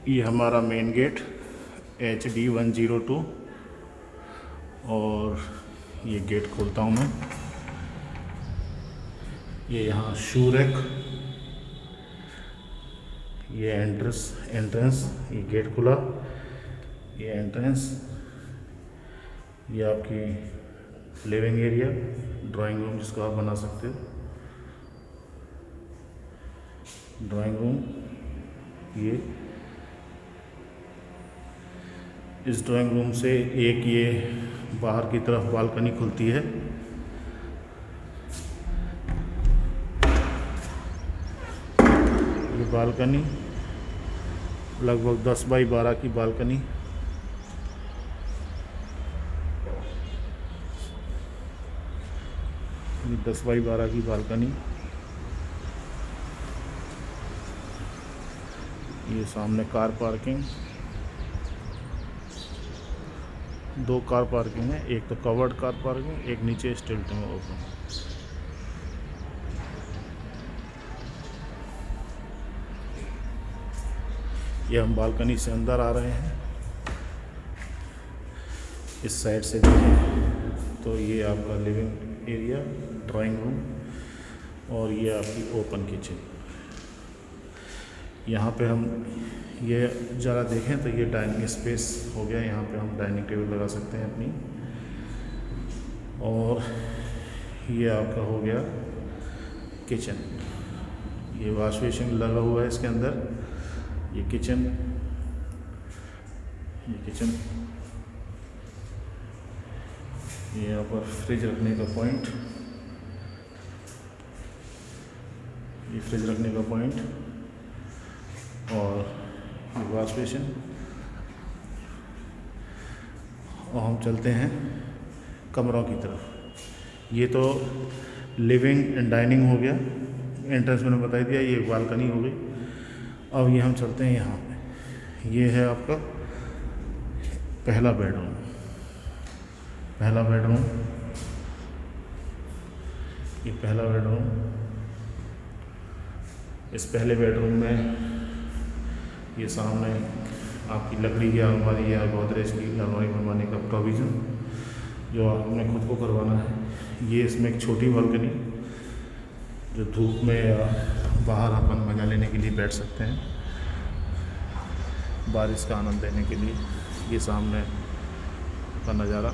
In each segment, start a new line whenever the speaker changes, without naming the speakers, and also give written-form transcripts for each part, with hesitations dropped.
ये हमारा main gate HD102 और ये गेट खोलता हूँ मैं। ये यहाँ शू रैक, ये एंट्रेंस, ये गेट खुला, ये एंट्रेंस, ये आपकी लिविंग एरिया, ड्राइंग रूम जिसको आप बना सकते हो, ड्राइंग रूम। ये इस ड्राइंग रूम से एक ये बाहर की तरफ बालकनी खुलती है। ये बालकनी लगभग 10 बाई 12 की बालकनी। ये 10 बाई 12 की बालकनी। ये सामने कार पार्किंग, 2 कार पार्किंग है, एक तो कवर्ड कार पार्किंग, एक नीचे स्टिल्ट में ओपन। ये हम बालकनी से अंदर आ रहे हैं। इस साइड से देखें तो ये आपका लिविंग एरिया, ड्राइंग रूम और ये आपकी ओपन किचन। यहाँ पे हम ये ज़रा देखें तो ये डाइनिंग स्पेस हो गया। यहाँ पे हम डाइनिंग टेबल लगा सकते हैं अपनी। और ये आपका हो गया किचन। ये वॉश बेसिन लगा हुआ है इसके अंदर। ये किचन, ये यहाँ पर फ्रिज रखने का पॉइंट, ये फ्रिज रखने का पॉइंट और ये वॉश बेसिन। और हम चलते हैं कमरों की तरफ। ये तो लिविंग एंड डाइनिंग हो गया, एंट्रेंस मैंने बता दिया, ये बालकनी हो गई। अब ये हम चलते हैं यहाँ पे। ये है आपका पहला बेडरूम। ये पहला बेडरूम। इस पहले बेडरूम में ये सामने आपकी लकड़ी की अलमारी या गोदरेज की अलमारी बनवाने का प्रोविज़न जो आपने खुद को करवाना है। ये इसमें एक छोटी बालकनी जो धूप में या बाहर अपन मजा लेने के लिए बैठ सकते हैं, बारिश का आनंद लेने के लिए। ये सामने का नज़ारा,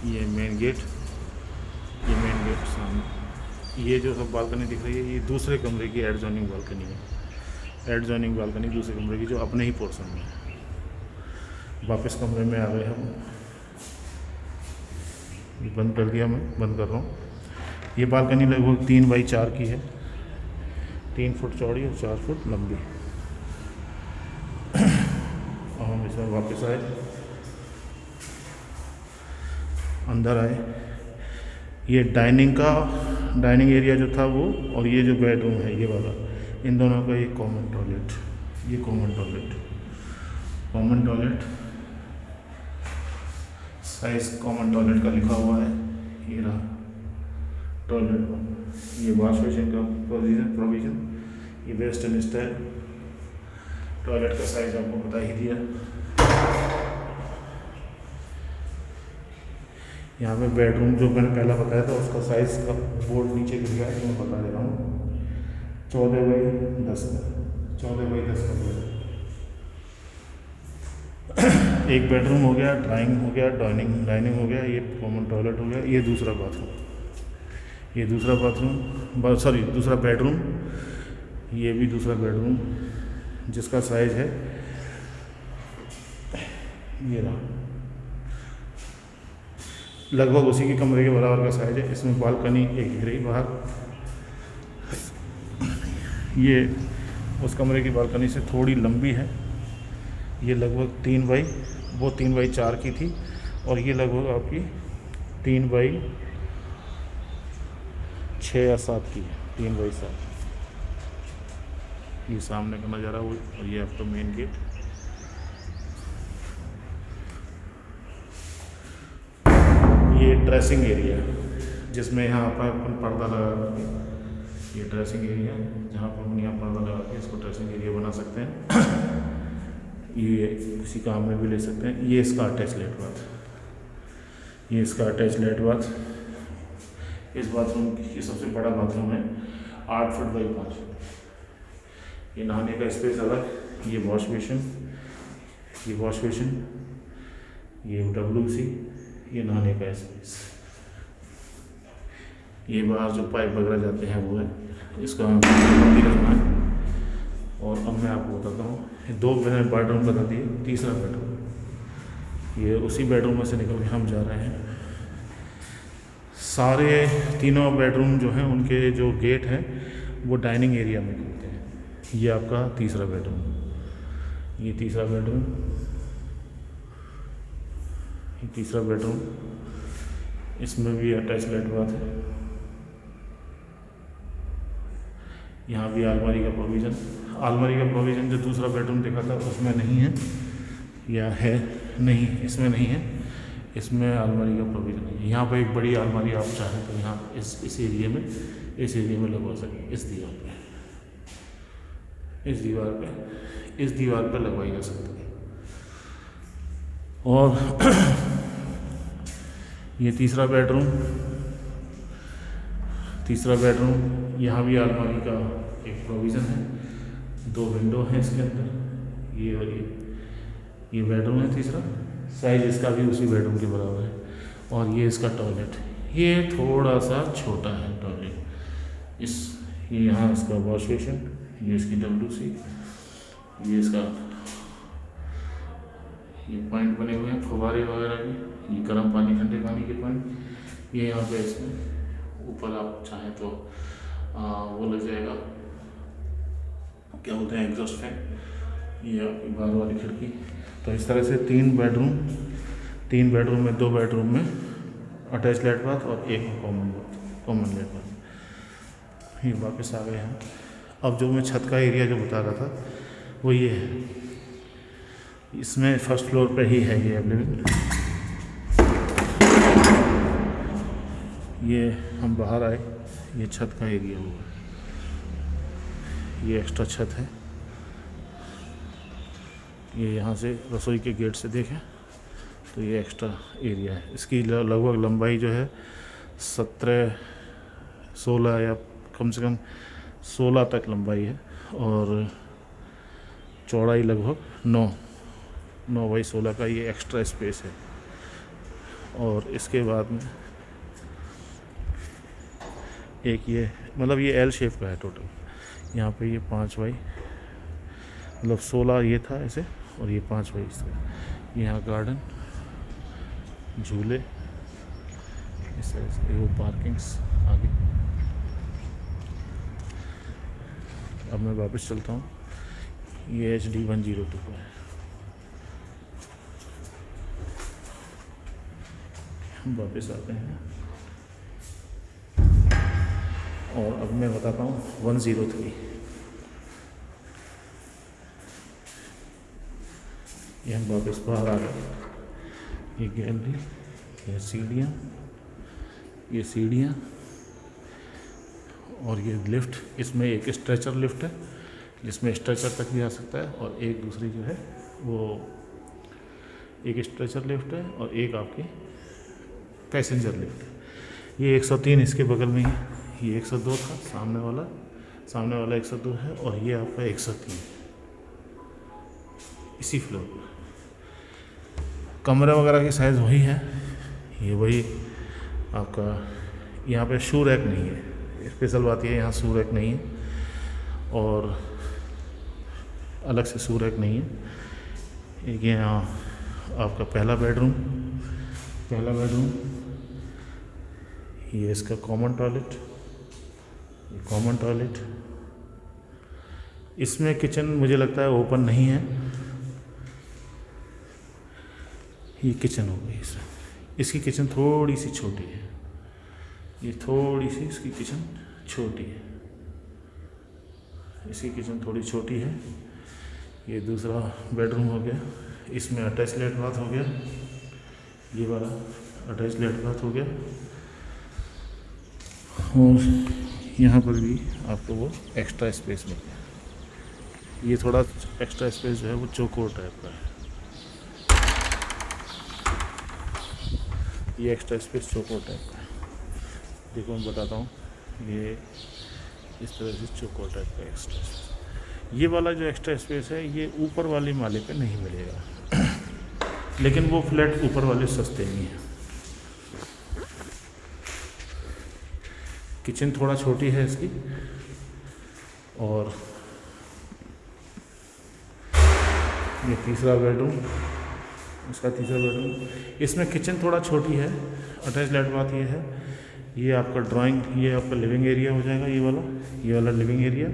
ये मेन गेट सामने। ये जो सब बालकनी दिख रही है ये दूसरे कमरे की एडजॉइनिंग बालकनी है। एडजॉइनिंग बालकनी दूसरे कमरे की जो अपने ही पोर्शन में है। वापस कमरे में आ गए हम। ये बंद कर दिया, मैं बंद कर रहा हूँ। ये बालकनी लगभग 3 बाई 4 की है, 3 फुट चौड़ी और 4 फुट लंबी। और हम इसमें वापस आए, अंदर आए। ये डाइनिंग एरिया जो था वो, और ये जो बेडरूम है ये वाला, इन दोनों का एक कॉमन टॉयलेट। ये common toilet size common toilet का लिखा हुआ है। ये रहा टॉयलेट। ये वॉश बेसिन का प्रोविज़न, ये वेस्टर्न स्टाइल। टॉयलेट का साइज आपको बता ही दिया। यहाँ पे बेडरूम जो मैंने पहला बताया था उसका साइज़ का बोर्ड नीचे गिर गया है, तो मैं बता दे रहा हूँ। 14 बाई 10 का बेड। एक बेडरूम हो गया, ड्राइंग हो गया, डाइनिंग हो गया, ये कॉमन टॉयलेट हो गया। ये दूसरा बेडरूम। ये भी दूसरा बेडरूम जिसका साइज है ये रहा, लगभग उसी के कमरे के बराबर का साइज है। इसमें बालकनी एक दिख रही बाहर। ये उस कमरे की बालकनी से थोड़ी लंबी है। ये लगभग 3 बाई 4 की थी और ये लगभग आपकी 3 बाई 6 या 7 की है, 3 बाई 7। ये सामने का नज़ारा वो, और ये आपका मेन गेट। ये ड्रेसिंग एरिया जिसमें यहाँ पर अपन पर्दा लगा के, ये ड्रेसिंग एरिया जहाँ पर अपन यहाँ पर्दा लगा के इसको ड्रेसिंग एरिया बना सकते हैं। ये किसी काम में भी ले सकते हैं। ये इसका अटैच लेट बाथ, ये इसका अटैच लेट बाथ। इस बाथरूम की ये सबसे बड़ा बाथरूम है, 8 फुट बाई 5 फुट। ये नहाने का स्पेस अलग, ये वॉश बेसिन, ये वॉश बेसिन, ये WC, ये नहाने का स्पेस। ये बाहर जो पाइप वगैरह जाते हैं वो है, इसका भी रखना है। और अब मैं आपको बताता हूँ, 2 मैंने बेडरूम बता दिए, तीसरा बेडरूम, ये उसी बेडरूम में से निकल के हम जा रहे हैं। सारे तीनों बेडरूम जो हैं उनके जो गेट हैं वो डाइनिंग एरिया में खुलते हैं। ये आपका तीसरा बेडरूम, ये तीसरा बेडरूम, ये तीसरा बेडरूम, इसमें भी अटैच लेट बाथ है। यहाँ भी अलमारी का प्रोविज़न, अलमारी का प्रोविज़न जो दूसरा बेडरूम देखा था उसमें नहीं है, या है नहीं, इसमें नहीं है, इसमें अलमारी का प्रोविज़न नहीं है। यहाँ पर एक बड़ी अलमारी आप चाहें तो यहाँ इस एरिया में, इस एरिया में लगवा सकें, इस दीवार पे, इस दीवार पे, इस दीवार पे लगवाई जा सकती है। और ये तीसरा बेडरूम, तीसरा बेडरूम, यहाँ भी अलमारी का एक प्रोविज़न है, 2 विंडो हैं इसके अंदर, ये और ये बेडरूम है तीसरा, साइज इसका भी उसी बेडरूम के बराबर है। और ये इसका टॉयलेट, ये थोड़ा सा छोटा है टॉयलेट। ये यहाँ इसका वॉश बेसिन, ये इसकी WC, ये इसका ये पॉइंट बने हुए हैं फुवारे वगैरह भी, ये गर्म पानी ठंडे पानी के पॉइंट। ये यहाँ पे इसमें ऊपर आप चाहें तो वो लग जाएगा, क्या बोलते हैं, एग्जॉस्ट फैन। ये आपकी बाहर वाली खिड़की। तो इस तरह से 3 बेडरूम में 2 बेडरूम में अटैच लेट बाथ और 1 कॉमन लेट बाथ। ये वापस आ गए हैं। अब जो मैं छत का एरिया जो बता रहा था वो ये है, इसमें फर्स्ट फ्लोर पे ही है ये अवेलेबल। ये हम बाहर आए, ये छत का एरिया हुआ, ये एक्स्ट्रा छत है। ये यहाँ से रसोई के गेट से देखें तो ये एक्स्ट्रा एरिया है। इसकी लगभग लंबाई जो है 16 या कम से कम 16 तक लंबाई है, और चौड़ाई लगभग 9 बाई 16 का ये एक्स्ट्रा स्पेस है। और इसके बाद में एक ये मतलब ये L शेप का है टोटल। यहाँ पे ये 5 बाई मतलब 16 ये था ऐसे, और ये 5 बाई इसका। यहाँ गार्डन, झूले, इस तरह से वो पार्किंग्स आगे। अब मैं वापस चलता हूँ, ये HD 102 का है। हम वापस आते हैं और अब मैं बताता हूँ 103। ये हम वापस बाहर आ गए। ये गैलरी, ये सीढ़ियाँ और ये लिफ्ट। इसमें एक स्ट्रेचर लिफ्ट है जिसमें स्ट्रेचर तक भी आ सकता है, और एक दूसरी जो है वो एक स्ट्रेचर लिफ्ट है और एक आपकी पैसेंजर लिफ्ट है। ये 103 इसके बगल में ही, ये 102 था, सामने वाला 102 है, और ये आपका 103 इसी फ्लोर पर। कमरे वगैरह की साइज़ वही है, ये वही आपका। यहाँ पे शू रैक नहीं है, स्पेशल बात ये है यहाँ शू रैक नहीं है, और अलग से शू रैक नहीं है। एक यहाँ आपका पहला बेडरूम, ये इसका कॉमन टॉयलेट। इसमें किचन मुझे लगता है ओपन नहीं है, ये किचन हो गई। इसकी किचन थोड़ी सी छोटी है, ये थोड़ी सी इसकी किचन छोटी है, इसकी किचन थोड़ी छोटी है। ये दूसरा बेडरूम हो गया, इसमें अटैच लेट बाथ हो गया, ये वाला अटैच लेट बाथ हो गया, और यहाँ पर भी आपको वो एक्स्ट्रा स्पेस मिल गया। ये थोड़ा एक्स्ट्रा स्पेस जो है वो चौकोर टाइप का है। ये एक्स्ट्रा स्पेस चौकोर टाइप का है। देखो मैं बताता हूँ, ये इस तरह से चौकोर टाइप का एक्स्ट्रा स्पेस। ये वाला जो एक्स्ट्रा स्पेस है ये ऊपर वाले माले पे नहीं मिलेगा लेकिन वो फ्लैट ऊपर वाले सस्ते ही हैं। किचन थोड़ा छोटी है इसकी, और ये तीसरा बेडरूम, इसका तीसरा बेडरूम। इसमें किचन थोड़ा छोटी है, अटैच लाइट बात ये है। ये आपका ड्राइंग, ये आपका लिविंग एरिया हो जाएगा। ये वाला लिविंग एरिया,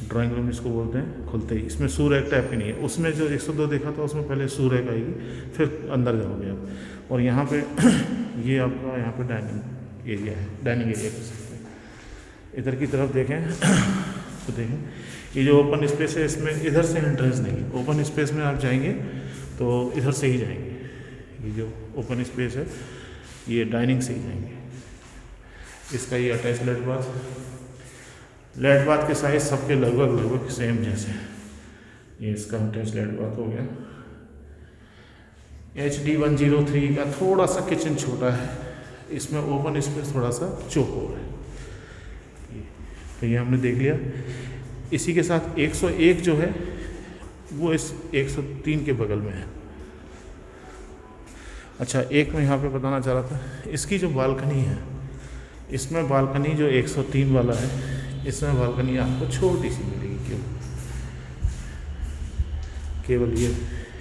ड्राइंग रूम इसको बोलते हैं। खुलते ही इसमें सू रैक टाइप की नहीं है। उसमें जो 102 देखा था उसमें पहले सू रैक आएगी, फिर अंदर जाओगे आप। और यहाँ पे ये आपका यहाँ पे डाइनिंग एरिया है, डाइनिंग एरिया कह सकते हैं। इधर की तरफ देखें तो देखें, ये जो ओपन स्पेस है इसमें इधर से एंट्रेंस नहीं। ओपन स्पेस में आप जाएंगे तो इधर से ही जाएंगे। ये जो ओपन स्पेस है ये डाइनिंग से ही जाएंगे। इसका ये अटैच लेट बाथ के साइज सबके लगभग सेम जैसे। ये इसका अटैच लेट बाथ हो गया। HD 103 का थोड़ा सा किचन छोटा है, इसमें ओपन स्पेस थोड़ा सा चौकोर है। तो ये हमने देख लिया। इसी के साथ 101 जो है वो इस 103 के बगल में है। अच्छा, एक मैं यहाँ पे बताना चाह रहा था, इसकी जो बालकनी है, इसमें बालकनी जो 103 वाला है, इसमें बालकनी आपको छोटी सी मिलेगी। केवल ये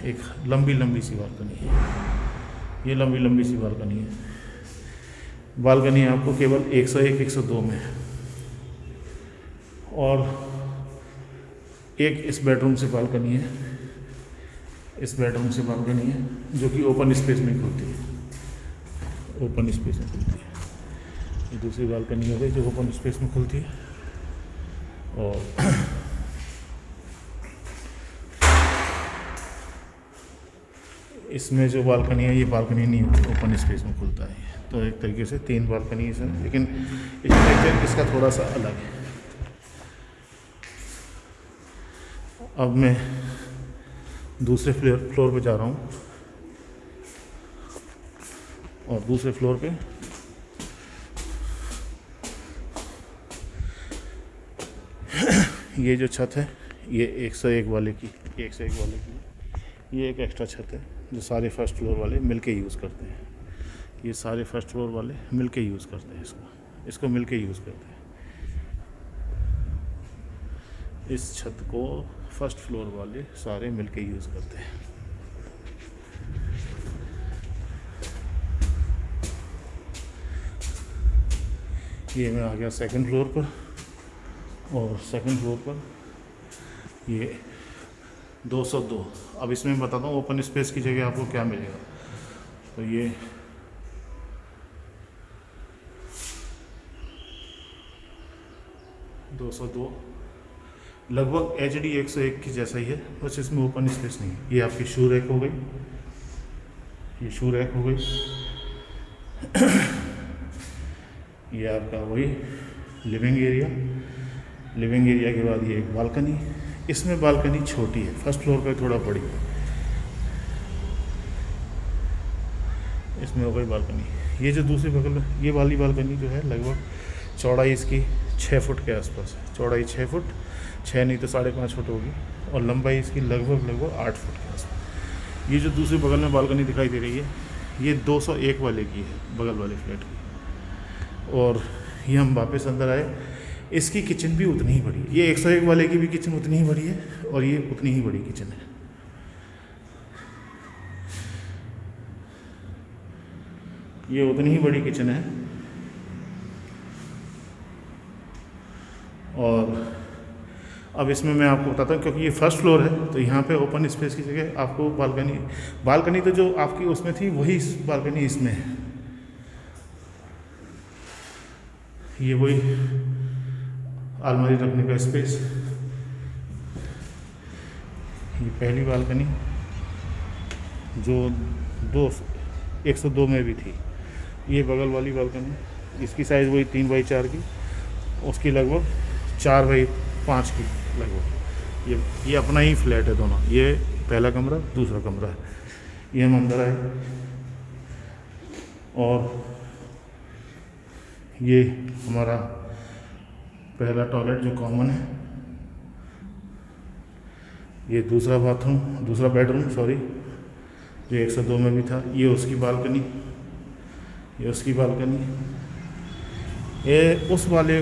एक लंबी सी बालकनी है। ये लंबी सी बालकनी है। बालकनी आपको केवल 101, 102 में है। और एक इस बेडरूम से बालकनी है, इस बेडरूम से बालकनी है जो कि ओपन स्पेस में खुलती है। ओपन स्पेस में खुलती है। ये दूसरी बालकनी हो गई जो ओपन स्पेस में खुलती है। और इसमें जो बालकनी है ये बालकनी नहीं होती, ओपन स्पेस में खुलता है। तो एक तरीके से 3 बालकनी है इसमें, लेकिन स्ट्रक्चर इसका थोड़ा सा अलग है। अब मैं दूसरे फ्लोर पे जा रहा हूँ, और दूसरे फ्लोर पे ये जो छत है ये 101 वाले की ये एक एक्स्ट्रा छत है जो सारे फर्स्ट फ्लोर वाले मिलके यूज़ करते हैं। ये सारे फर्स्ट फ्लोर वाले मिलके यूज़ करते हैं, इसको मिलके यूज़ करते हैं। इस छत को फर्स्ट फ्लोर वाले सारे मिलके यूज़ करते हैं। ये मैं आ गया सेकंड फ्लोर पर, और सेकंड फ्लोर पर ये 202। अब इसमें मैं बताता हूँ ओपन स्पेस की जगह आपको क्या मिलेगा। तो ये 202 लगभग HD 101 की जैसा ही है, बस इसमें ओपन स्पेस नहीं है। ये आपकी शू रैक हो गई, ये शू रैक हो गई। ये आपका वही लिविंग एरिया के बाद ये एक बालकनी। इसमें बालकनी छोटी है, फर्स्ट फ्लोर पे थोड़ा बड़ी है। इसमें हो गई बालकनी। ये जो दूसरे बगल में ये वाली बालकनी जो है लगभग चौड़ाई इसकी 6 फुट के आसपास है। चौड़ाई 6 फुट, 6 नहीं तो 5.5 फुट होगी, और लंबाई इसकी लगभग 8 फुट के आसपास। ये जो दूसरे बगल में बालकनी दिखाई दे रही है ये 201 वाले की है, बगल वाले फ्लैट की। और ये हम वापस अंदर आए, इसकी किचन भी उतनी ही बड़ी है। ये 101 वाले की भी किचन उतनी ही बड़ी है, और ये उतनी ही बड़ी किचन है। ये उतनी ही बड़ी किचन है। और अब इसमें मैं आपको बताता हूँ, क्योंकि ये फर्स्ट फ्लोर है तो यहाँ पे ओपन स्पेस की जगह आपको बालकनी तो जो आपकी उसमें थी वही बालकनी इसमें है। ये वही अलमारी रखने का स्पेस। ये पहली बालकनी जो 102 में भी थी। ये बगल वाली बालकनी, इसकी साइज़ वही 3x4 की, उसकी लगभग 4x5 की लगभग। ये अपना ही फ्लैट है दोनों, ये पहला कमरा दूसरा कमरा है। ये हम अंदर आए और ये हमारा पहला टॉयलेट जो कॉमन है, ये दूसरा बेडरूम सॉरी, जो 102 में भी था। ये उसकी बालकनी, ये उसकी बालकनी। ये उस वाले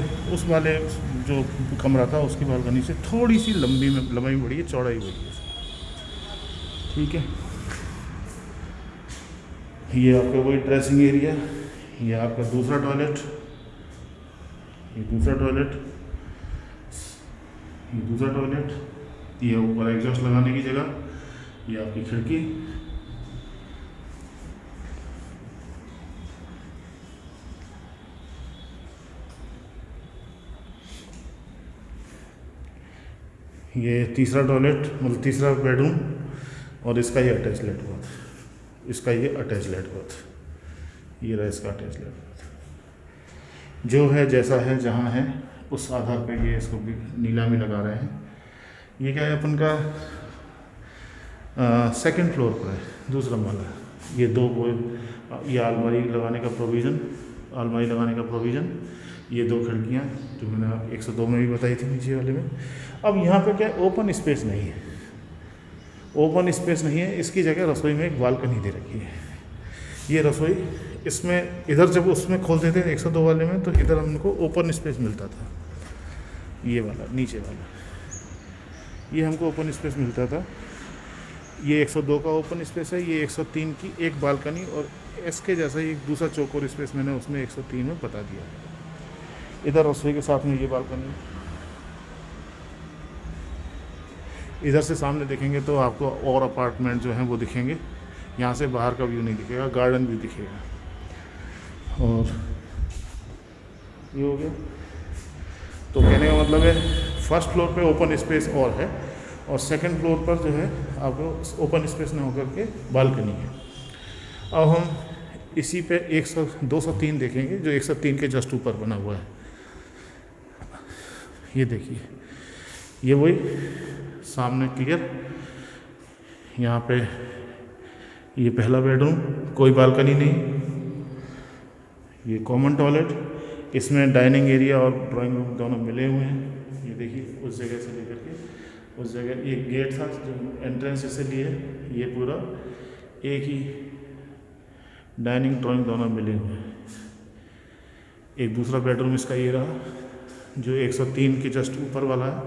जो कमरा था उसकी बालकनी से थोड़ी सी लंबाई बढ़ी है, चौड़ाई बढ़ी है, ठीक है। ये आपका वही ड्रेसिंग एरिया, ये आपका दूसरा टॉयलेट, ये दूसरा टॉयलेट, ये ऊपर एग्जॉस्ट लगाने की जगह, ये आपकी खिड़की, ये तीसरा टॉयलेट मतलब तीसरा बेडरूम, और इसका ये अटैच लेट बाथ, ये रहा इसका अटैच लेट बाथ। जो है जैसा है जहाँ है उस आधार पे ये इसको भी नीलामी लगा रहे हैं। ये क्या है अपन का सेकंड फ्लोर पर है, दूसरा माला है। ये ये अलमारी लगाने का प्रोविज़न, ये 2 खिड़कियाँ जो मैंने 102 में भी बताई थी नीचे वाले में। अब यहाँ पे क्या ओपन स्पेस नहीं है, इसकी जगह रसोई में एक बालकनी दे रखी है। ये रसोई, इसमें इधर जब उसमें खोलते थे 102 वाले में तो इधर हमको ओपन स्पेस मिलता था, ये वाला नीचे वाला, ये हमको ओपन स्पेस मिलता था। ये 102 का ओपन स्पेस है, ये 103 की एक बालकनी, और इसके जैसा ही एक दूसरा चौकोर स्पेस मैंने उसमें 103 में बता दिया। इधर रसोई के साथ में ये बालकनी, इधर से सामने देखेंगे तो आपको और अपार्टमेंट जो हैं वो दिखेंगे। यहाँ से बाहर का व्यू नहीं दिखेगा, गार्डन भी दिखेगा। और ये हो गया, तो कहने का मतलब है फर्स्ट फ्लोर पे ओपन स्पेस और है, और सेकंड फ्लोर पर जो है आपको ओपन स्पेस न होकर के बालकनी है। अब हम इसी पे 203 देखेंगे जो 103 के जस्ट ऊपर बना हुआ है। ये देखिए, ये वही सामने क्लियर, यहाँ पे ये पहला बेडरूम, कोई बालकनी नहीं, ये कॉमन टॉयलेट, इसमें डाइनिंग एरिया और ड्राइंग रूम दोनों मिले हुए हैं। ये देखिए, उस जगह से लेकर के उस जगह एक गेट था जो एंट्रेंस से लिए, ये पूरा एक ही डाइनिंग ड्राइंग दोनों मिले हुए हैं। एक दूसरा बेडरूम इसका ये रहा जो 103 के जस्ट ऊपर वाला है।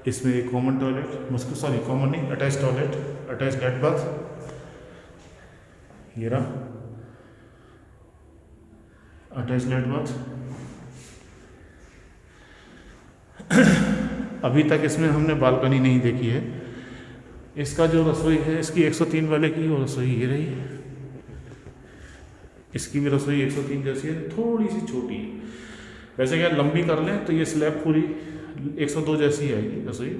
इसमें एक कॉमन टॉयलेट, कॉमन नहीं, attach toilet, attach late bath, ये रहा अटैच लेट बाथ। अभी तक इसमें हमने बालकनी नहीं देखी है। इसका जो रसोई है, इसकी 103 वाले की वो रसोई ये रही, इसकी भी रसोई 103 जैसी है, थोड़ी सी छोटी है। वैसे क्या लंबी कर लें तो ये स्लैब पूरी 102 जैसी आएगी रसोई,